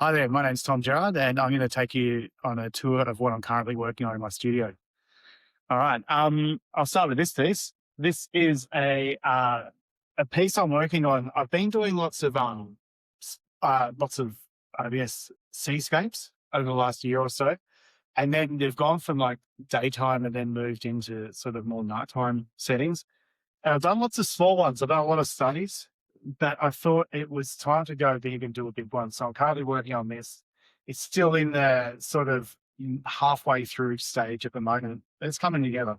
Hi there, my name's Tom Gerrard, and I'm going to take you on a tour of what I'm currently working on in my studio. All right, I'll start with this piece. This is a piece I'm working on. I've been doing lots of I guess seascapes over the last year or so, and then they've gone from like daytime and then moved into sort of more nighttime settings. And I've done lots of small ones. I've done a lot of studies, but I thought it was time to go big and do a big one. So I'm currently working on this. It's still in the sort of halfway through stage at the moment. It's coming together.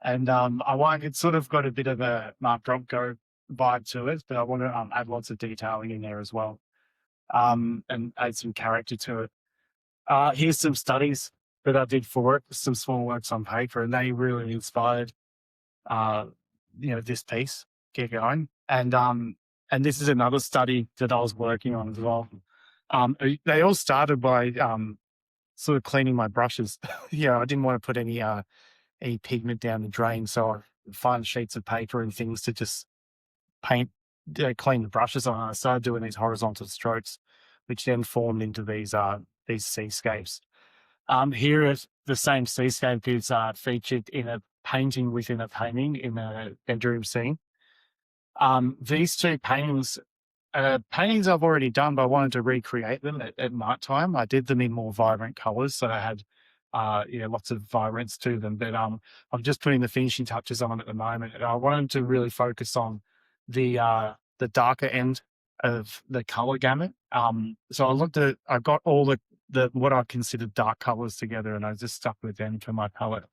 And I want, it's sort of got a bit of a Mark Bronco vibe to it, but I want to add lots of detailing in there as well, and add some character to it. Here's some studies that I did for it, some small works on paper, and they really inspired uh, this piece, get going. And this is another study that I was working on as well. They all started by sort of cleaning my brushes. I didn't want to put any pigment down the drain, so I find sheets of paper and things to just paint, clean the brushes on. I started doing these horizontal strokes, which then formed into these seascapes. Here is the same seascape is featured in a painting within a painting in a bedroom scene. These two paintings, paintings I've already done, but I wanted to recreate them at night time. I did them in more vibrant colors, so they had lots of vibrance to them. But I'm just putting the finishing touches on at the moment, and I wanted to really focus on the darker end of the color gamut. So I got all the what I considered dark colors together, and I just stuck with them for my palette.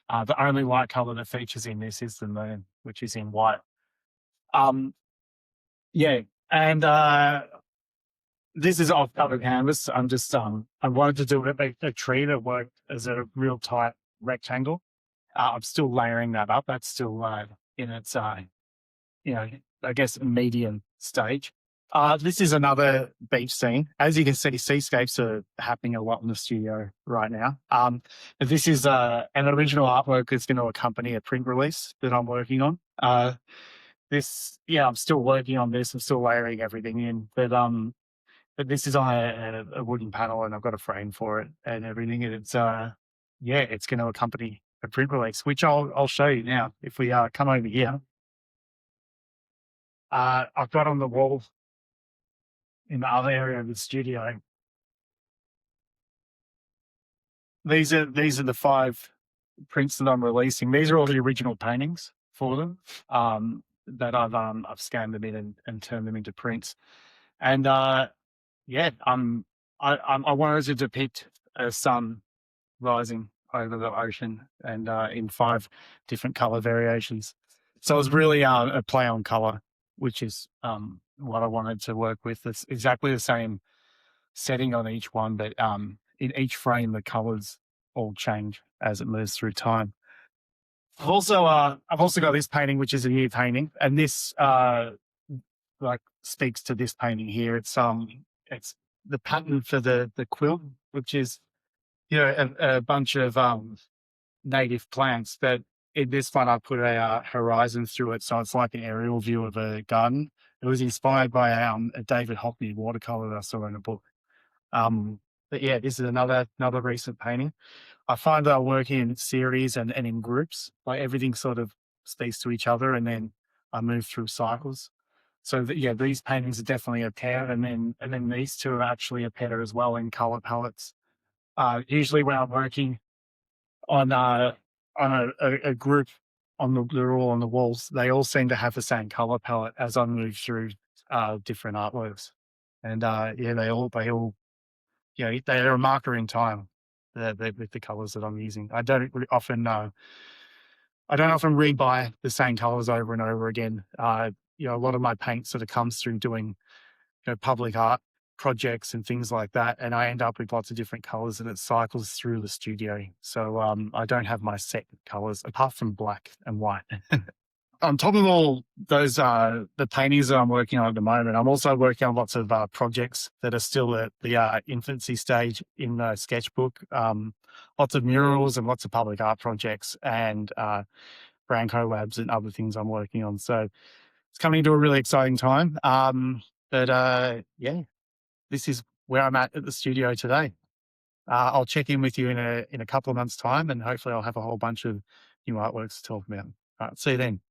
The only light color that features in this is the moon, which is in white. Um, yeah, and this is off cover canvas. I wanted to do a tree that worked as a real tight rectangle. I'm still layering that up. That's still in its I guess medium stage. This is another beach scene. As you can see, seascapes are happening a lot in the studio right now. This is an original artwork that's going to accompany a print release that I'm working on. I'm still working on this. I'm still layering everything in, but this is on a wooden panel, and I've got a frame for it and everything. And it's it's going to accompany a print release, which I'll show you now if we come over here. I've got on the wall in the other area of the studio. These are the 5 prints that I'm releasing. These are all the original paintings for them that I've scanned them in and turned them into prints. And I wanted to depict a sun rising over the ocean, and in 5 different color variations. So it was really a play on color, which is what I wanted to work with. It's exactly the same setting on each one, but in each frame, the colors all change as it moves through time. I've also got this painting, which is a new painting, and this speaks to this painting here. It's the pattern for the quilt, which is a bunch of native plants, but in this one I put a horizon through it, so it's like an aerial view of a garden. It was inspired by a David Hockney watercolor that I saw in a book. But yeah, this is another recent painting. I find that I'm working in series and in groups, like everything sort of speaks to each other, and then I move through cycles. So these paintings are definitely a pair, and then these two are actually a pair as well in color palettes. Usually when I'm working on a group they're all on the walls, they all seem to have the same color palette as I move through different artworks. And they all they're a marker in time with the colors that I'm using. I don't often rebuy the same colors over and over again. A lot of my paint sort of comes through doing public art projects and things like that, and I end up with lots of different colors, and it cycles through the studio. So I don't have my set colors apart from black and white. On top of all those the paintings that I'm working on at the moment, I'm also working on lots of projects that are still at the infancy stage in the sketchbook. Lots of murals and lots of public art projects, and brand collabs and other things I'm working on. So it's coming into a really exciting time. But this is where I'm at the studio today. I'll check in with you in a couple of months' time, and hopefully I'll have a whole bunch of new artworks to talk about. All right, see you then.